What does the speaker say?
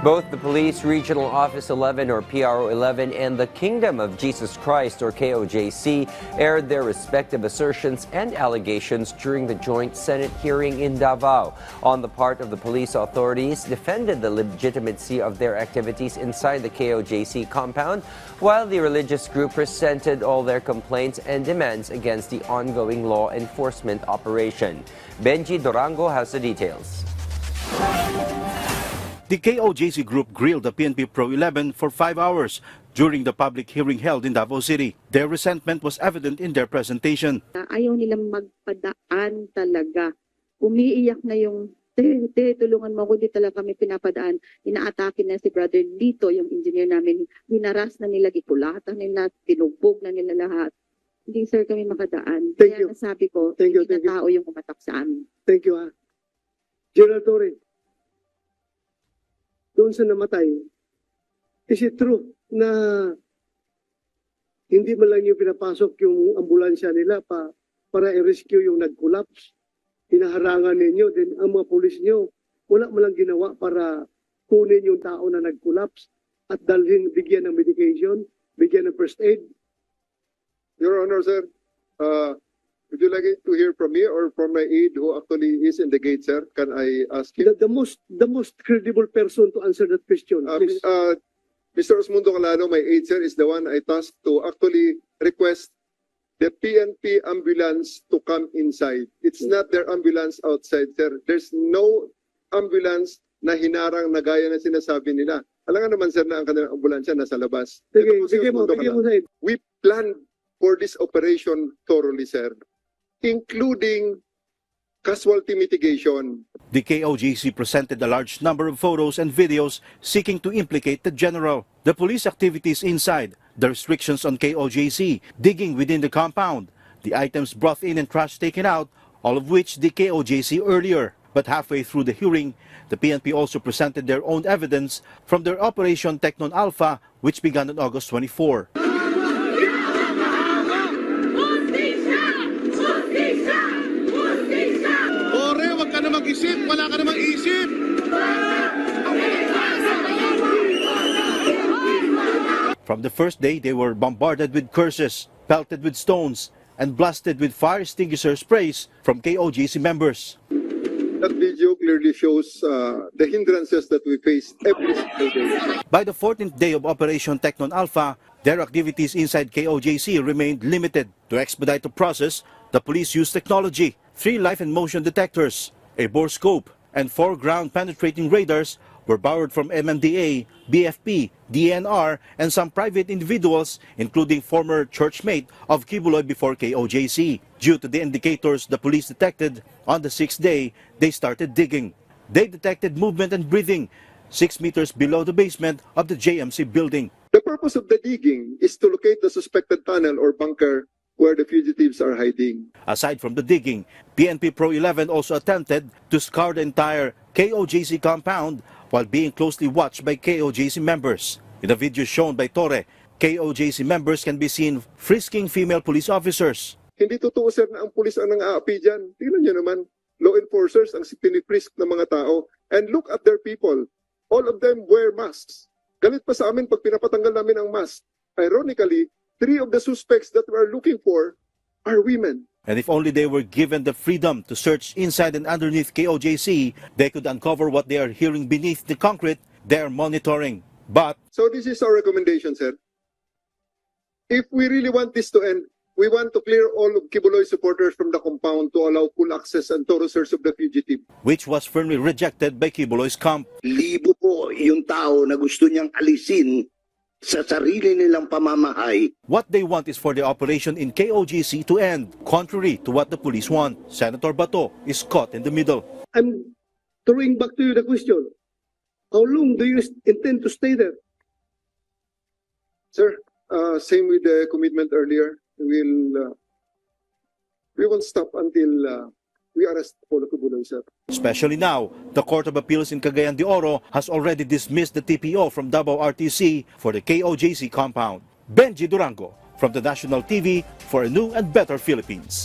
Both the Police Regional Office 11 or PRO 11 and the Kingdom of Jesus Christ or KOJC aired their respective assertions and allegations during the joint Senate hearing in Davao. On the part of the police authorities, defended the legitimacy of their activities inside the KOJC compound, while the religious group presented all their complaints and demands against the ongoing law enforcement operation. Benji Durango has the details. The KOJC group grilled the PNP Pro 11 for 5 hours during the public hearing held in Davao City. Their resentment was evident in their presentation. Ayaw nilang magpadaan talaga. Umiiyak na yung, tulungan mo ako, di talaga kami pinapadaan. Inaatake na si Brother Lito, yung engineer namin. Hinaras na nila, gipulatan nila, tinugbog na nila lahat. Hindi sir kami makadaan. Thank Kaya you. nasabi ko, Thank you, hindi thank na tao yung umatak sa amin. Thank you, General Torre, doon sa namatay, is it true na hindi man lang yung pinapasok yung ambulansya nila para i-rescue yung nag-collapse? Hinaharangan ninyo, then ang mga pulis nyo, wala man lang ginawa para kunin yung tao na nag-collapse at dalhin, bigyan ng medication, bigyan ng first aid? Your Honor, sir, would you like it to hear from me or from my aide who actually is in the gate, sir? Can I ask him? The most credible person to answer that question, please. Mr. Osmundo Calano, my aide, sir, is the one I tasked to actually request the PNP ambulance to come inside. It's not their ambulance outside, sir. There's no ambulance na hinarang na gaya na sinasabi nila. Alam nga naman, sir, na ang kanilang ambulansya nasa labas. Sige, Ito po si sige mo, Osmundo sige mo Calano. sa'yo. We planned for this operation thoroughly, sir, including casualty mitigation. The KOJC presented a large number of photos and videos seeking to implicate the general. The police activities inside, the restrictions on KOJC, digging within the compound, the items brought in and trash taken out, all of which the KOJC earlier. But halfway through the hearing, the PNP also presented their own evidence from their Operation Teknon Alpha, which began on August 24. Wala ka namang isip. From the first day, they were bombarded with curses, pelted with stones, and blasted with fire extinguisher sprays from KOJC members. That video clearly shows the hindrances that we face every single day. By the 14th day of Operation Teknon Alpha, their activities inside KOJC remained limited. To expedite the process, the police used technology, 3 life and motion detectors, a bore scope, and 4 ground-penetrating radars were borrowed from MMDA, BFP, DNR, and some private individuals, including former churchmate of Kibuloy before KOJC. Due to the indicators the police detected, on the 6th day, they started digging. They detected movement and breathing 6 meters below the basement of the JMC building. The purpose of the digging is to locate the suspected tunnel or bunker where the fugitives are hiding. Aside from the digging, PNP Pro 11 also attempted to scour the entire KOJC compound while being closely watched by KOJC members. In the video shown by Torre, KOJC members can be seen frisking female police officers. Hindi totoo, sir, na ang pulis ang nang-aapi dyan. Tingnan nyo naman, law enforcers ang pinifrisk ng mga tao. And look at their people. All of them wear masks. Galit pa sa amin pag pinapatanggal namin ang mask. Ironically, 3 of the suspects that we are looking for are women. And if only they were given the freedom to search inside and underneath KOJC, they could uncover what they are hearing beneath the concrete they are monitoring. But So this is our recommendation, sir. If we really want this to end, we want to clear all of Kibuloy supporters from the compound to allow full access and thorough search of the fugitive. which was firmly rejected by Kibuloy's camp. Libo po yung tao na gusto niyang alisin sa sarili nilang pamamahay. What they want is for the operation in KOJC to end, contrary to what the police want. Senator Bato is caught in the middle. I'm throwing back to you the question. How long do you intend to stay there? Sir, same with the commitment earlier. We won't stop until we arrest Polo Kibuloy, sir. Especially now, the Court of Appeals in Cagayan de Oro has already dismissed the TPO from Davao RTC for the KOJC compound. Benji Durango from the National TV for a new and better Philippines.